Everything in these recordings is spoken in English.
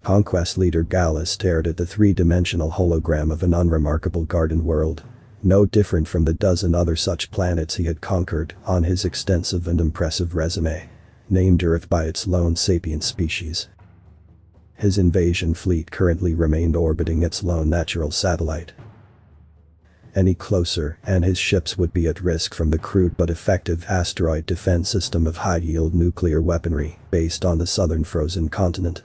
Conquest leader Gallus stared at the three-dimensional hologram of an unremarkable garden world. No different from the dozen other such planets he had conquered on his extensive and impressive resume. Named Earth by its lone sapient species. His invasion fleet currently remained orbiting its lone natural satellite. Any closer, and his ships would be at risk from the crude but effective asteroid defense system of high-yield nuclear weaponry based on the southern frozen continent.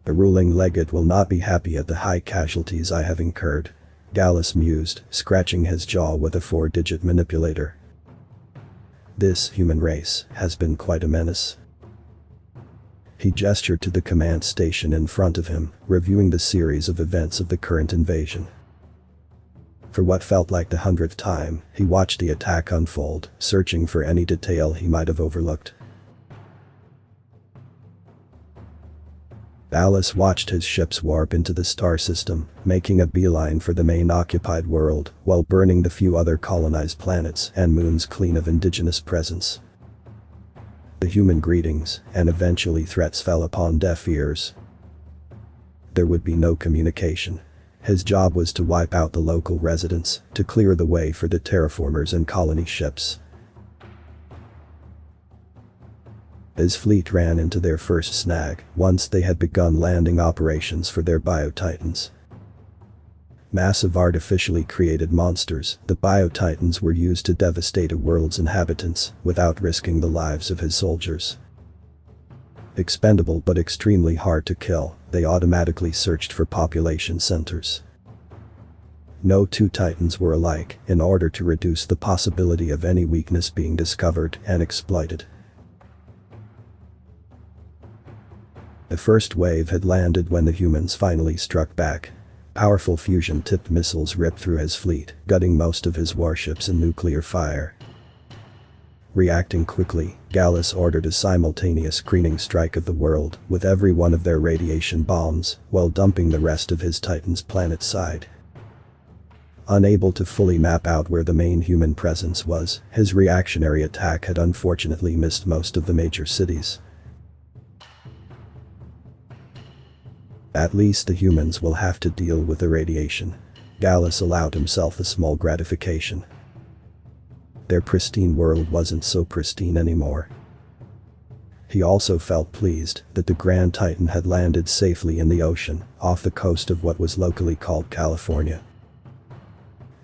The ruling legate will not be happy at the high casualties I have incurred, Gallus mused, scratching his jaw with a 4-digit manipulator. This human race has been quite a menace. He gestured to the command station in front of him, reviewing the series of events of the current invasion. For what felt like the 100th time, he watched the attack unfold, searching for any detail he might have overlooked. Gallus watched his ships warp into the star system, making a beeline for the main occupied world, while burning the few other colonized planets and moons clean of indigenous presence. The human greetings and eventually threats fell upon deaf ears. There would be no communication. His job was to wipe out the local residents, to clear the way for the terraformers and colony ships. His fleet ran into their first snag once they had begun landing operations for their biotitans. Massive artificially created monsters, the biotitans were used to devastate a world's inhabitants without risking the lives of his soldiers. Expendable but extremely hard to kill, they automatically searched for population centers. No two titans were alike in order to reduce the possibility of any weakness being discovered and exploited. The first wave had landed when the humans finally struck back. Powerful fusion-tipped missiles ripped through his fleet, gutting most of his warships in nuclear fire. Reacting quickly, Gallus ordered a simultaneous screening strike of the world with every one of their radiation bombs, while dumping the rest of his Titan's planet side. Unable to fully map out where the main human presence was, his reactionary attack had unfortunately missed most of the major cities. At least the humans will have to deal with the radiation. Gallus allowed himself a small gratification. Their pristine world wasn't so pristine anymore. He also felt pleased that the Grand Titan had landed safely in the ocean, off the coast of what was locally called California.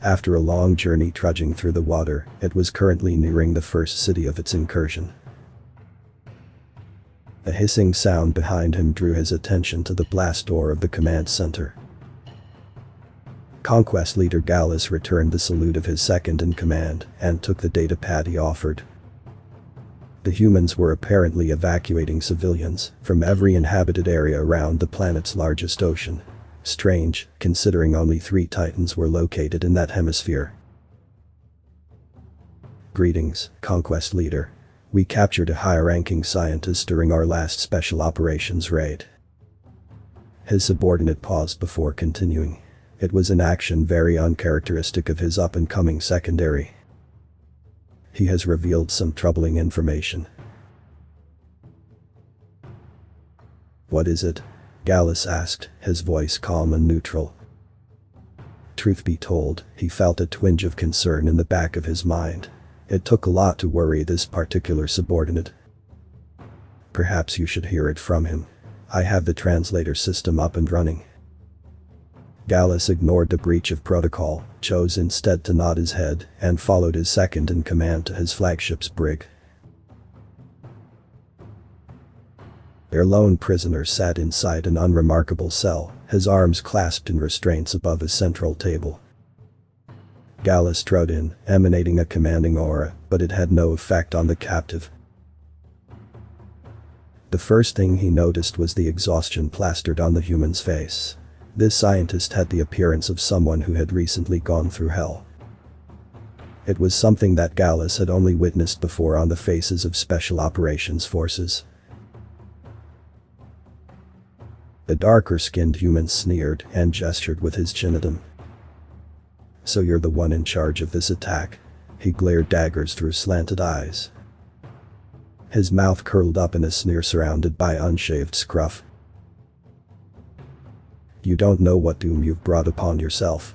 After a long journey trudging through the water, it was currently nearing the first city of its incursion. A hissing sound behind him drew his attention to the blast door of the command center. Conquest leader Gallus returned the salute of his second-in-command and took the datapad he offered. The humans were apparently evacuating civilians from every inhabited area around the planet's largest ocean. Strange, considering only 3 titans were located in that hemisphere. Greetings, Conquest leader. We captured a high-ranking scientist during our last special operations raid. His subordinate paused before continuing. It was an action very uncharacteristic of his up-and-coming secondary. He has revealed some troubling information. What is it? Gallus asked, his voice calm and neutral. Truth be told, he felt a twinge of concern in the back of his mind. It took a lot to worry this particular subordinate. Perhaps you should hear it from him. I have the translator system up and running. Gallus ignored the breach of protocol, chose instead to nod his head, and followed his second-in-command to his flagship's brig. Their lone prisoner sat inside an unremarkable cell, his arms clasped in restraints above a central table. Gallus strode in, emanating a commanding aura, but it had no effect on the captive. The first thing he noticed was the exhaustion plastered on the human's face. This scientist had the appearance of someone who had recently gone through hell. It was something that Gallus had only witnessed before on the faces of special operations forces. The darker-skinned human sneered and gestured with his chin at him. So you're the one in charge of this attack? He glared daggers through slanted eyes. His mouth curled up in a sneer surrounded by unshaved scruff. You don't know what doom you've brought upon yourself.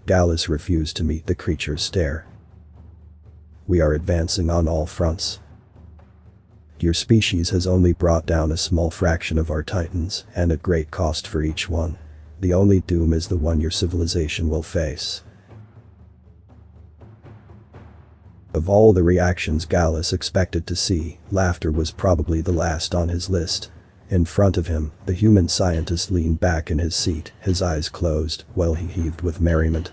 Gallus refused to meet the creature's stare. We are advancing on all fronts. Your species has only brought down a small fraction of our titans, and at great cost for each one. The only doom is the one your civilization will face. Of all the reactions Gallus expected to see, laughter was probably the last on his list. In front of him, the human scientist leaned back in his seat, his eyes closed, while he heaved with merriment.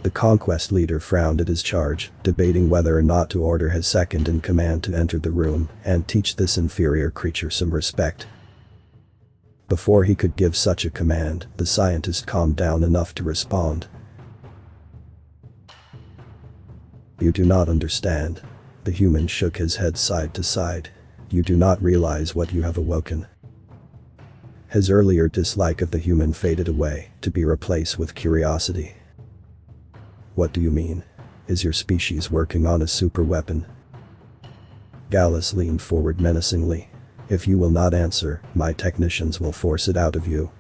The conquest leader frowned at his charge, debating whether or not to order his second-in-command to enter the room and teach this inferior creature some respect. Before he could give such a command, the scientist calmed down enough to respond. You do not understand. The human shook his head side to side. You do not realize what you have awoken. His earlier dislike of the human faded away, to be replaced with curiosity. What do you mean? Is your species working on a super weapon? Gallus leaned forward menacingly. If you will not answer, my technicians will force it out of you.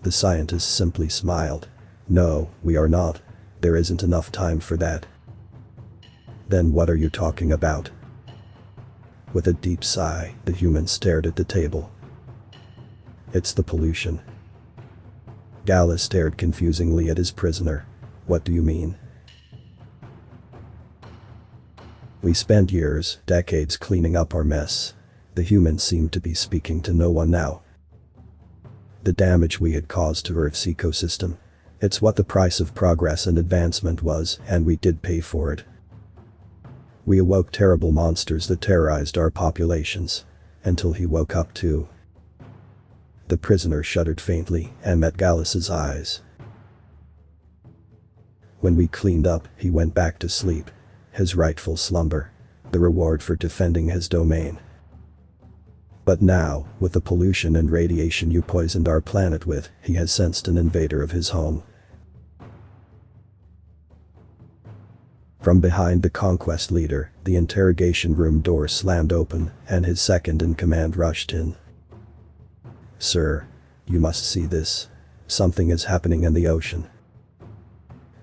The scientist simply smiled. No, we are not. There isn't enough time for that. Then what are you talking about? With a deep sigh, the human stared at the table. It's the pollution. Gallus stared confusingly at his prisoner. What do you mean? We spent years, decades cleaning up our mess. The human seemed to be speaking to no one now. The damage we had caused to Earth's ecosystem. It's what the price of progress and advancement was, and we did pay for it. We awoke terrible monsters that terrorized our populations. Until he woke up too. The prisoner shuddered faintly and met Gallus's eyes. When we cleaned up, he went back to sleep. His rightful slumber. The reward for defending his domain. But now, with the pollution and radiation you poisoned our planet with, he has sensed an invader of his home. From behind the conquest leader, the interrogation room door slammed open, and his second-in-command rushed in. Sir, you must see this. Something is happening in the ocean.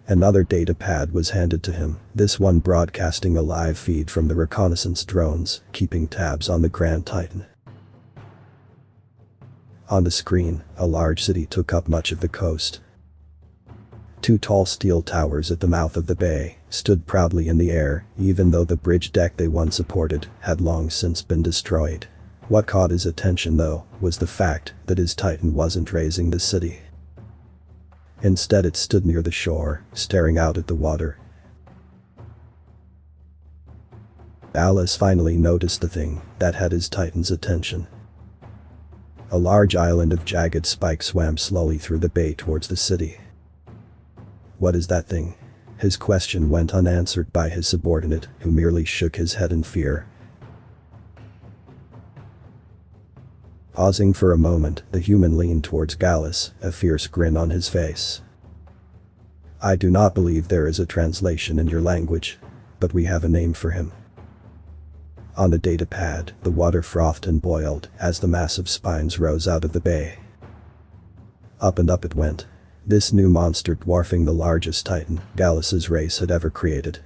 Another data pad was handed to him, this one broadcasting a live feed from the reconnaissance drones, keeping tabs on the Grand Titan. On the screen, a large city took up much of the coast. Two tall steel towers at the mouth of the bay stood proudly in the air, even though the bridge deck they once supported had long since been destroyed. What caught his attention, though, was the fact that his Titan wasn't razing the city. Instead, it stood near the shore, staring out at the water. Alice finally noticed the thing that had his Titan's attention. A large island of jagged spikes swam slowly through the bay towards the city. What is that thing? His question went unanswered by his subordinate, who merely shook his head in fear. Pausing for a moment, the human leaned towards Gallus, a fierce grin on his face. I do not believe there is a translation in your language, but we have a name for him. On the data pad, the water frothed and boiled as the massive spines rose out of the bay. Up and up it went. This new monster dwarfing the largest Titan Gallus's race had ever created.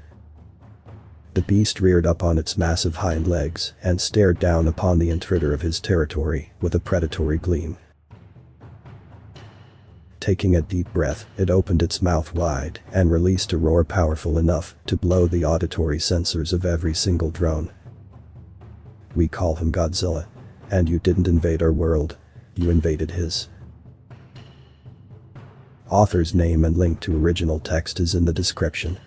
The beast reared up on its massive hind legs and stared down upon the intruder of his territory with a predatory gleam. Taking a deep breath, it opened its mouth wide and released a roar powerful enough to blow the auditory sensors of every single drone. We call him Godzilla. And you didn't invade our world. You invaded his. Author's name and link to original text is in the description.